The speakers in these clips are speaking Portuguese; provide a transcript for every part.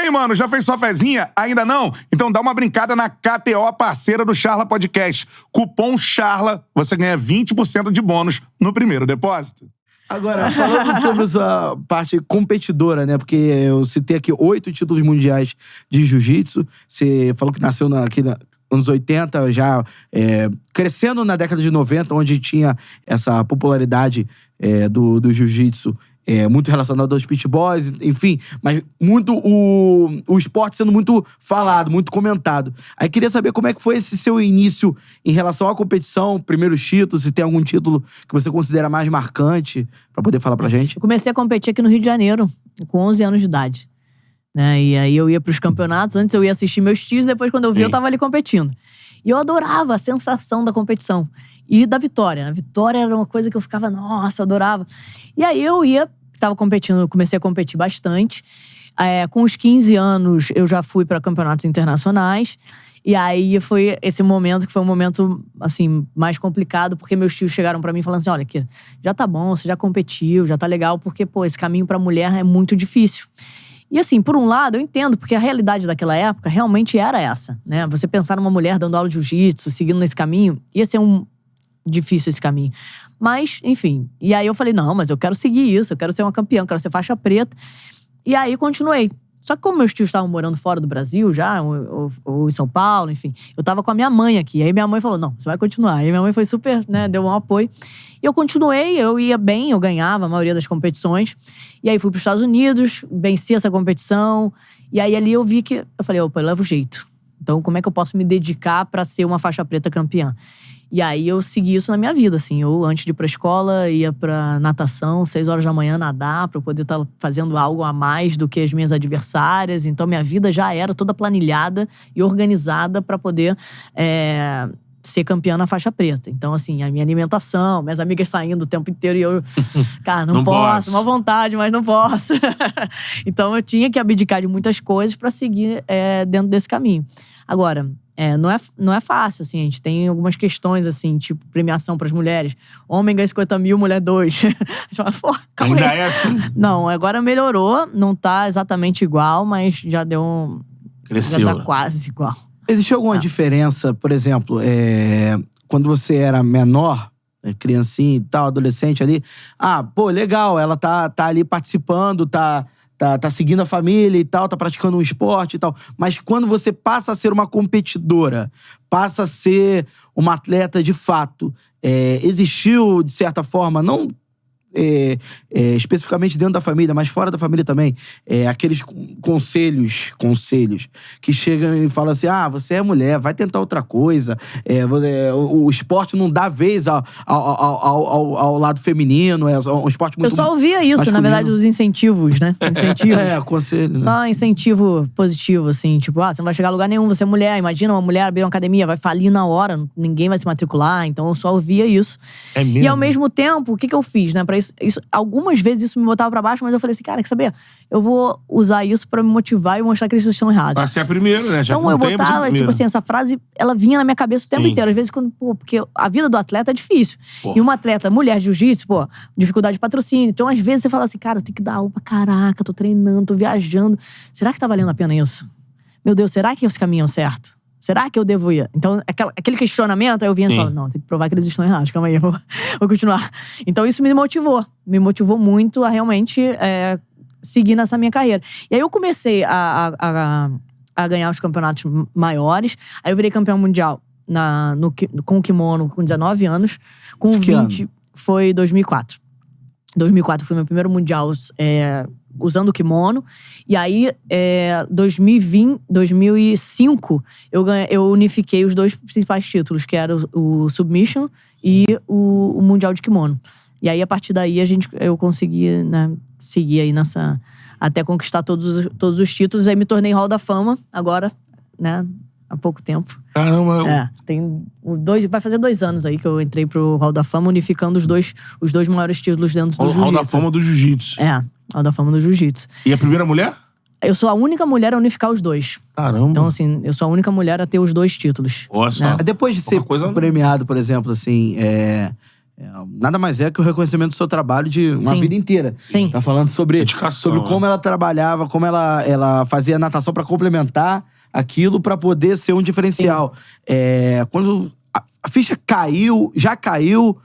aí, mano, já fez sua fezinha? Ainda não? Então dá uma brincada na KTO, parceira do Charla Podcast. Cupom CHARLA, você ganha 20% de bônus no primeiro depósito. Agora, falando sobre a sua parte competidora, né? Porque eu citei aqui 8 títulos mundiais de jiu-jitsu. Você falou que nasceu aqui nos anos 80, já crescendo na década de 90, onde tinha essa popularidade do jiu-jitsu. Muito relacionado aos pit boys, enfim, mas muito o esporte sendo muito falado, muito comentado. Aí queria saber como é que foi esse seu início em relação à competição, primeiros títulos, se tem algum título que você considera mais marcante, pra poder falar pra gente. Eu comecei a competir aqui no Rio de Janeiro, com 11 anos de idade. Né? E aí eu ia pros campeonatos, antes eu ia assistir meus tios, depois quando eu vi eu tava ali competindo. E eu adorava a sensação da competição e da vitória. A vitória era uma coisa que eu ficava, nossa, adorava. E aí eu tava competindo, comecei a competir bastante. Com os 15 anos, eu já fui para campeonatos internacionais. E aí foi esse momento que foi um momento, assim, mais complicado, porque meus tios chegaram para mim falando assim, olha, Kira, já tá bom, você já competiu, já tá legal, porque, pô, esse caminho pra mulher é muito difícil. E assim, por um lado, eu entendo, porque a realidade daquela época realmente era essa, né? Você pensar numa mulher dando aula de jiu-jitsu, seguindo nesse caminho, ia ser difícil esse caminho. Mas, enfim. E aí eu falei, não, mas eu quero seguir isso, eu quero ser uma campeã, eu quero ser faixa preta. E aí continuei. Só que como meus tios estavam morando fora do Brasil já, ou em São Paulo, enfim, eu tava com a minha mãe aqui. Aí minha mãe falou, não, você vai continuar. Aí minha mãe foi super, né, deu um apoio. E eu continuei, eu ia bem, eu ganhava a maioria das competições. E aí fui pros Estados Unidos, venci essa competição. E aí ali eu vi que, eu falei, opa, eu levo jeito. Então como é que eu posso me dedicar pra ser uma faixa preta campeã? E aí eu segui isso na minha vida, assim. Eu, antes de ir pra escola, ia pra natação, 6 horas da manhã nadar, pra eu poder estar fazendo algo a mais do que as minhas adversárias. Então minha vida já era toda planilhada e organizada pra poder ser campeã na faixa preta. Então, assim, a minha alimentação, minhas amigas saindo o tempo inteiro e eu... Cara, não posso, uma vontade, mas não posso. Então eu tinha que abdicar de muitas coisas pra seguir dentro desse caminho. Agora... não é fácil, assim, a gente tem algumas questões, assim, tipo, premiação pras mulheres. Homem ganha 50 mil, mulher 2. Você fala, pô, calma aí. Ainda é assim? Não, agora melhorou, não tá exatamente igual, mas já deu Cresceu. Já tá quase igual. Existe alguma diferença, por exemplo, quando você era menor, criancinha e tal, adolescente ali, pô, legal, ela tá ali participando, tá seguindo a família e tal, tá praticando um esporte e tal. Mas quando você passa a ser uma competidora, passa a ser uma atleta de fato, existiu, de certa forma, não especificamente dentro da família, mas fora da família também, aqueles conselhos que chegam e falam assim, você é mulher, vai tentar outra coisa, o esporte não dá vez ao lado feminino, é um esporte muito Eu só ouvia isso, masculino. na verdade, os incentivos, né? Incentivos. Conselhos. Só incentivo positivo, assim, tipo, você não vai chegar a lugar nenhum, você é mulher. Imagina uma mulher abrir uma academia, vai falir na hora, ninguém vai se matricular. Então eu só ouvia isso. É mesmo? E ao mesmo tempo, o que eu fiz, né? Pra isso, algumas vezes isso me botava pra baixo, mas eu falei assim, cara, quer saber? Eu vou usar isso pra me motivar e mostrar que eles estão errados. Pra ser a primeira, né? Já então eu botava, tipo assim, essa frase, ela vinha na minha cabeça o tempo inteiro. Às vezes, porque a vida do atleta é difícil. E uma atleta, mulher de jiu-jitsu, dificuldade de patrocínio. Então, às vezes, você fala assim, cara, eu tenho que dar aula pra caraca, tô treinando, tô viajando. Será que tá valendo a pena isso? Meu Deus, será que esse caminho é o certo? Será que eu devo ir? Então, aquele questionamento, aí eu vinha e falava, não, tem que provar que eles estão errados, calma aí, vou continuar. Então, isso me motivou muito a realmente seguir nessa minha carreira. E aí eu comecei a ganhar os campeonatos maiores, aí eu virei campeão mundial com o kimono com 19 anos, com 20 foi 2004. 2004 foi meu primeiro mundial usando o kimono. E aí, 2005, eu unifiquei os 2 principais títulos, que era o Submission e o Mundial de Kimono. E aí, a partir daí, eu consegui, né, seguir aí nessa... Até conquistar todos os títulos. Aí me tornei Hall da Fama, agora, né, há pouco tempo. Caramba! Vai fazer 2 anos aí que eu entrei pro Hall da Fama, unificando os dois maiores títulos dentro do jiu-jitsu. Hall da Fama do jiu-jitsu. Hall da Fama do jiu-jitsu. E a primeira mulher? Eu sou a única mulher a unificar os 2. Caramba. Então, assim, eu sou a única mulher a ter os 2 títulos. Nossa. Né? Depois de ser premiado, por exemplo, assim, nada mais é que o reconhecimento do seu trabalho de uma Sim. vida inteira. Sim. Tá falando sobre Dedicação, como ela trabalhava, como ela fazia natação pra complementar aquilo pra poder ser um diferencial. Quando a ficha caiu, já caiu,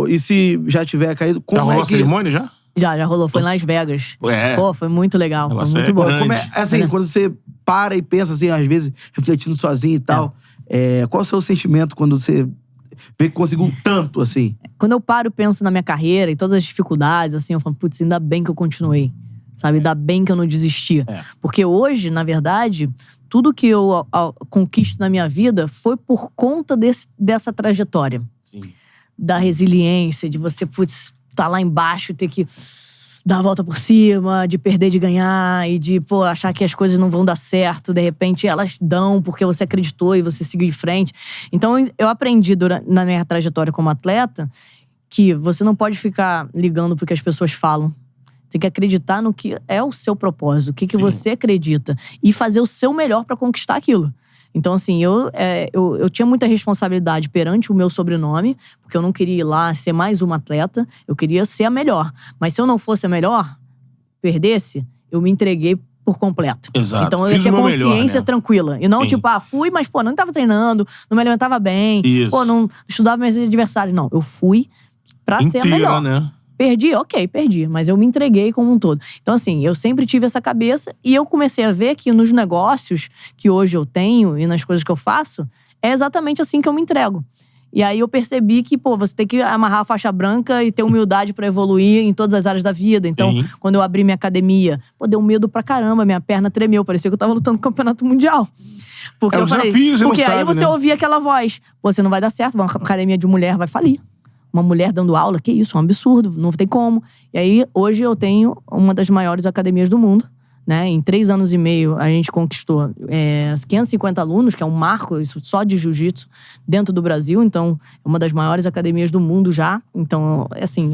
e se já tiver caído, como Já rolou é a que... cerimônia, já? Já rolou. Foi em Las Vegas. É. Foi muito legal. Ela Foi muito é bom. grande. Como assim, quando você para e pensa assim, às vezes, refletindo sozinho e tal, qual é o seu sentimento quando você vê que conseguiu tanto, assim? Quando eu paro e penso na minha carreira e todas as dificuldades, assim, eu falo, putz, ainda bem que eu continuei. Sabe? Ainda bem que eu não desisti. Porque hoje, na verdade, tudo que eu conquisto na minha vida foi por conta dessa trajetória. Sim. Da resiliência, de você, putz, tá lá embaixo e ter que dar a volta por cima, de perder, de ganhar, e de, achar que as coisas não vão dar certo. De repente, elas dão porque você acreditou e você seguiu em frente. Então, eu aprendi na minha trajetória como atleta que você não pode ficar ligando pro que as pessoas falam. Tem que acreditar no que é o seu propósito, o que você acredita. E fazer o seu melhor pra conquistar aquilo. Então, assim, eu tinha muita responsabilidade perante o meu sobrenome, porque eu não queria ir lá ser mais uma atleta, eu queria ser a melhor. Mas se eu não fosse a melhor, perdesse, eu me entreguei por completo. Exato. Então eu Fiz ia ter o meu melhor, consciência né? tranquila. E não, Sim. fui, mas, não tava treinando, não me alimentava bem, Isso. não estudava meus adversários. Não, eu fui pra ser a Inteira, melhor. né? Perdi, ok, perdi. Mas eu me entreguei como um todo. Então, assim, eu sempre tive essa cabeça e eu comecei a ver que nos negócios que hoje eu tenho e nas coisas que eu faço, é exatamente assim que eu me entrego. E aí eu percebi que, você tem que amarrar a faixa branca e ter humildade pra evoluir em todas as áreas da vida. Então, Sim. quando eu abri minha academia, deu medo pra caramba, minha perna tremeu, parecia que eu tava lutando no campeonato mundial. Porque É um eu falei, desafio, você não porque aí sabe, você né? ouvia aquela voz, você não vai dar certo, uma academia de mulher vai falir. Uma mulher dando aula, que isso, é um absurdo, não tem como. E aí, hoje eu tenho uma das maiores academias do mundo, né? Em 3 anos e meio, a gente conquistou 550 alunos, que é um marco, isso só de jiu-jitsu, dentro do Brasil. Então, é uma das maiores academias do mundo já. Então, assim,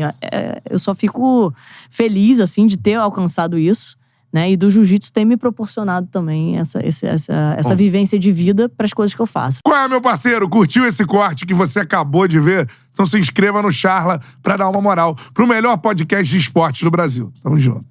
eu só fico feliz, assim, de ter alcançado isso. Né? E do jiu-jitsu ter me proporcionado também essa vivência de vida para as coisas que eu faço. Qual é, meu parceiro? Curtiu esse corte que você acabou de ver? Então se inscreva no Charla pra dar uma moral pro melhor podcast de esportes do Brasil. Tamo junto.